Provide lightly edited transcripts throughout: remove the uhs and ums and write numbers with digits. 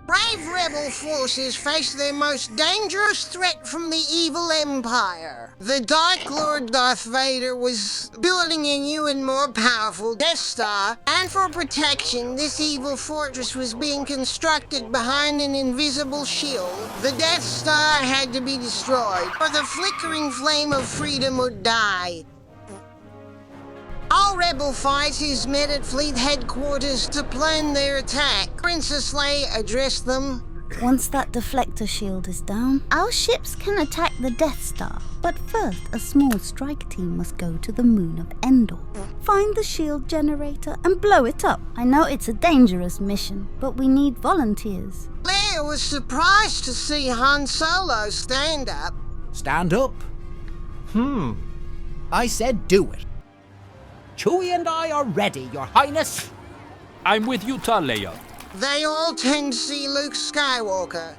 Brave rebel forces faced their most dangerous threat from the evil Empire. The Dark Lord Darth Vader was building a new and more powerful Death Star, and for protection, this evil fortress was being constructed behind an invisible shield. The Death Star had to be destroyed, or the flickering flame of freedom would die. All rebel fighters met at fleet headquarters to plan their attack. Princess Leia addressed them. Once that deflector shield is down, our ships can attack the Death Star. But first, a small strike team must go to the moon of Endor. Find the shield generator and blow it up. I know it's a dangerous mission, but we need volunteers. Leia was surprised to see Han Solo stand up. Stand up? I said do it. Chewie and I are ready, Your Highness. I'm with you, Leia. They all turned to see Luke Skywalker.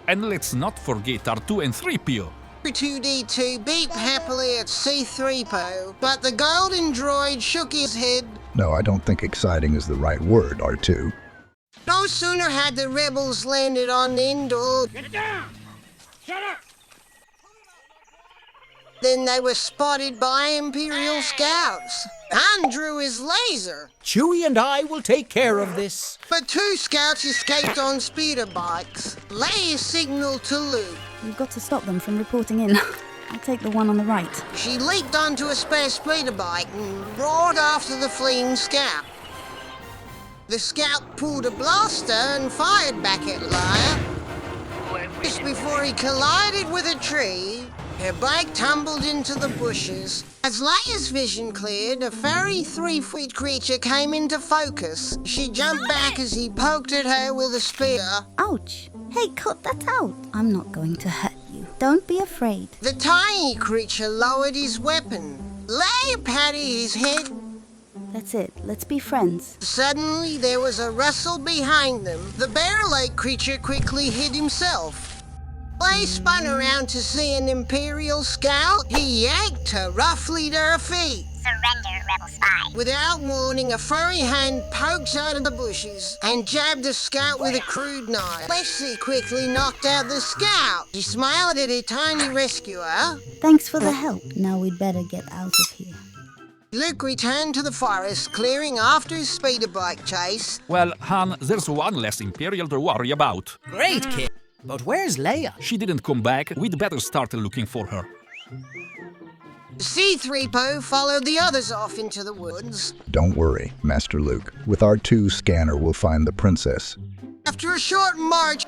And let's not forget R2 and 3PO. R2-D2 beeped happily at C-3PO, but the golden droid shook his head. No, I don't think exciting is the right word, R2. No sooner had the rebels landed on Endor Get down! Shut up! than they were spotted by Imperial scouts. Han drew his laser, Chewie and I will take care of this. but 2 scouts escaped on speeder bikes. Leia signaled to Luke. You've got to stop them from reporting in. I'll take the one on the right. She leaped onto a spare speeder bike and roared after the fleeing scout. The scout pulled a blaster and fired back at Leia. Just before he collided with a tree, her bike tumbled into the bushes. As Leia's vision cleared, a furry 3-foot creature came into focus. She jumped back as he poked at her with a spear. Ouch! Hey, cut that out. I'm not going to hurt you. Don't be afraid. The tiny creature lowered his weapon. Leia patted his head. That's it. Let's be friends. Suddenly, there was a rustle behind them. The bear-like creature quickly hid himself. Leia spun around to see an Imperial scout. He yanked her roughly to her feet. Surrender, rebel spy. Without warning, a furry hand poked out of the bushes and jabbed the scout with a crude knife. Leslie quickly knocked out the scout. She smiled at her tiny rescuer. Thanks for the help. Now we'd better get out of here. Luke returned to the forest, clearing after his speeder bike chase. Well, Han, there's one less Imperial to worry about. Great, kid. But where's Leia? She didn't come back. We'd better start looking for her. C-3PO followed the others off into the woods. Don't worry, Master Luke. With R2 scanner, we'll find the princess. After a short march,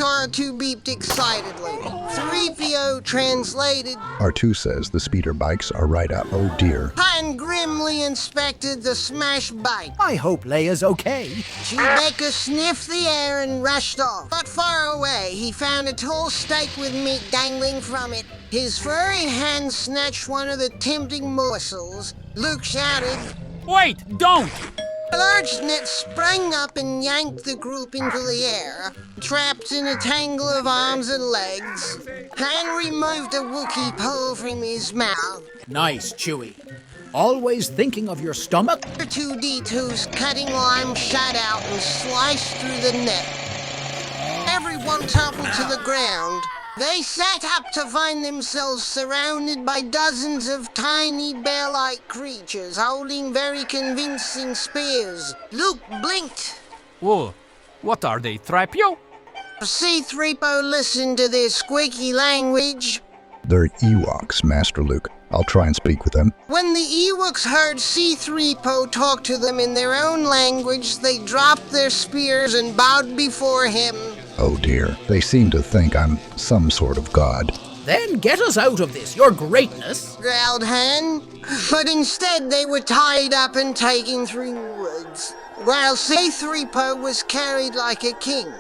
R2 beeped excitedly. 3PO translated. R2 says the speeder bikes are right up. Oh dear. Han grimly inspected the smashed bike. I hope Leia's okay. Chewbacca sniffed the air and rushed off. Not far away, he found a tall steak with meat dangling from it. His furry hand snatched one of the tempting morsels. Luke shouted. Wait, don't! A large net sprang up and yanked the group into the air, trapped in a tangle of arms and legs. Han removed a Wookiee pole from his mouth. Nice, Chewie. Always thinking of your stomach? R2-D2's cutting arm shot out and sliced through the net. Everyone toppled to the ground. They sat up to find themselves surrounded by dozens of tiny bear-like creatures holding very convincing spears. Luke blinked. Whoa, what are they, 3PO? C-3PO listened to their squeaky language. They're Ewoks, Master Luke. I'll try and speak with them. When the Ewoks heard C-3PO talk to them in their own language, they dropped their spears and bowed before him. Oh dear. They seem to think I'm some sort of god. Then get us out of this, your greatness. Growled Han. But instead they were tied up and taken through the woods, while C-3PO was carried like a king.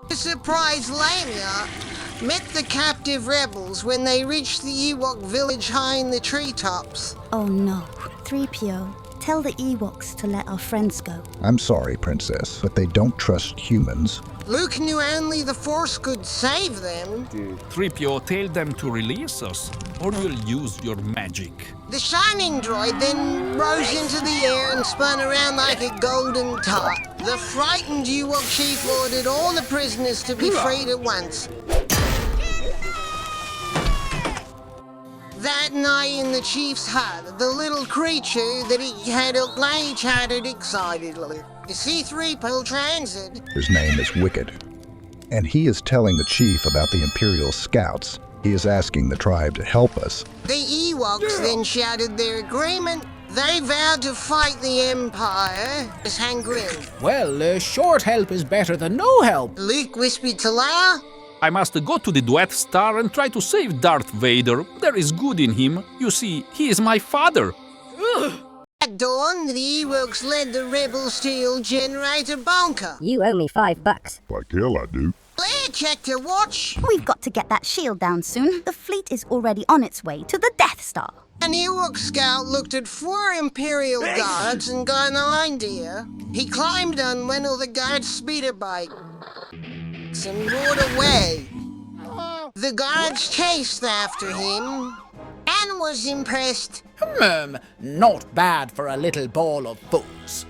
The surprised Leia met the captive rebels when they reached the Ewok village high in the treetops. Oh no. 3PO, tell the Ewoks to let our friends go. I'm sorry, Princess, but they don't trust humans. Luke knew only the Force could save them. 3PO, tell them to release us, or we'll use your magic. The shining droid then rose into the air and spun around like a golden top. The frightened Ewok chief ordered all the prisoners to be freed at once. That night in the chief's hut, the little creature that he had Leia chattered excitedly. You see C-3PO transit. His name is Wicked, and he is telling the chief about the Imperial scouts. He is asking the tribe to help us. The Ewoks then shouted their agreement. They vowed to fight the Empire. As Han grinned. Well, short help is better than no help. Luke whispered to Leia. I must go to the Death Star and try to save Darth Vader. There is good in him. You see, he is my father. At dawn, the Ewoks led the rebel steel generator bunker. You owe me $5. Like hell I do. Leia checked her watch. We've got to get that shield down soon. The fleet is already on its way to the Death Star. An Ewok scout looked at 4 Imperial guards and got an idea. He climbed on one of the guards' speeder bikes and rode away. The guards chased after him and was impressed. Not bad for a little ball of fuzz.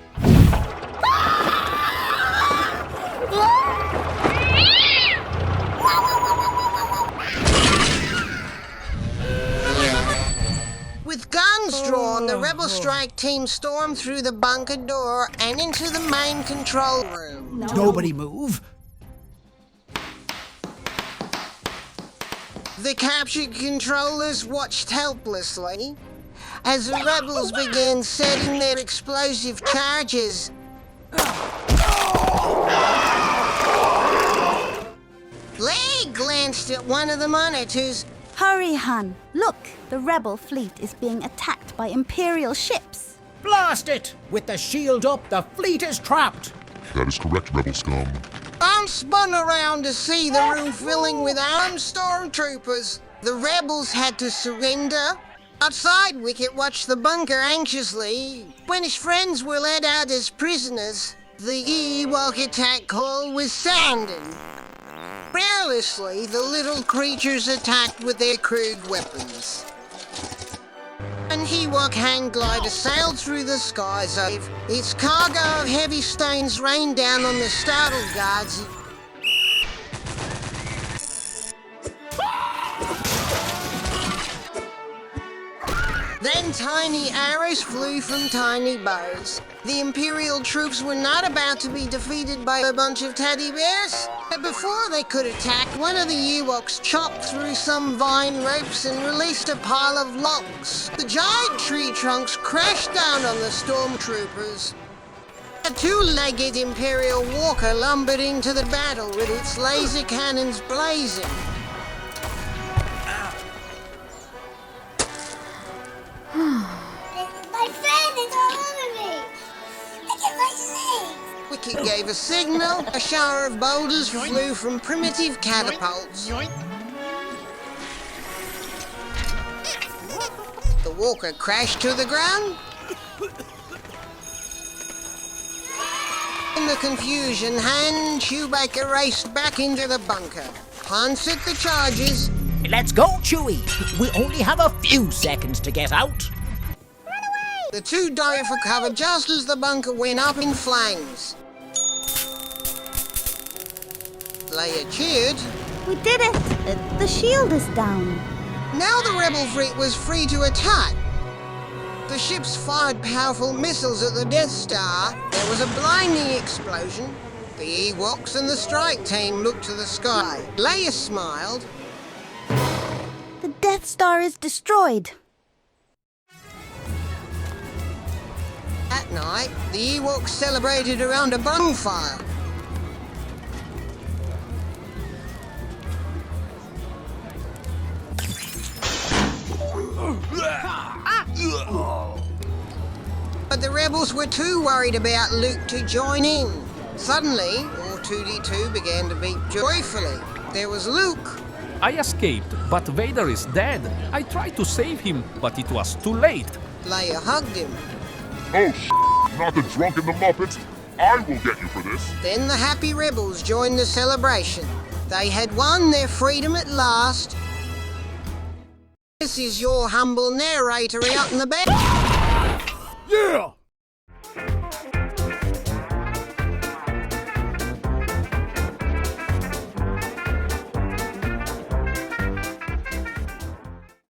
With guns drawn, the Rebel strike team stormed through the bunker door and into the main control room. Nobody move. The captured controllers watched helplessly as the rebels began setting their explosive charges. Leia glanced at one of the monitors. Hurry, Han. Look, the rebel fleet is being attacked by Imperial ships. Blast it! With the shield up, the fleet is trapped. That is correct, Rebel scum. I spun around to see the room filling with armed stormtroopers. The rebels had to surrender. Outside, Wicket watched the bunker anxiously. When his friends were led out as prisoners, the Ewok attack call was sounded. Fearlessly, the little creatures attacked with their crude weapons. An Ewok hang glider sailed through the skies. Its cargo of heavy stones rained down on the startled guards. Then tiny arrows flew from tiny bows. The Imperial troops were not about to be defeated by a bunch of teddy bears. But before they could attack, one of the Ewoks chopped through some vine ropes and released a pile of logs. The giant tree trunks crashed down on the stormtroopers. A 2-legged Imperial walker lumbered into the battle with its laser cannons blazing. My friend is all over me. Look at my legs. Wicket gave a signal. A shower of boulders flew from primitive catapults. The walker crashed to the ground. In the confusion, Han and Chewbacca raced back into the bunker. Han set the charges. Let's go, Chewie. We only have a few seconds to get out. The two dove for cover just as the bunker went up in flames. Leia cheered. We did it! The shield is down. Now the rebel fleet was free to attack. The ships fired powerful missiles at the Death Star. There was a blinding explosion. The Ewoks and the strike team looked to the sky. Leia smiled. The Death Star is destroyed. At night, the Ewoks celebrated around a bonfire. But the rebels were too worried about Luke to join in. Suddenly, R2-D2 began to beat joyfully. There was Luke. I escaped, but Vader is dead. I tried to save him, but it was too late. Leia hugged him. Oh, not the drunk and the Muppets. I will get you for this. Then the happy rebels joined the celebration. They had won their freedom at last. This is your humble narrator out in the back. Yeah!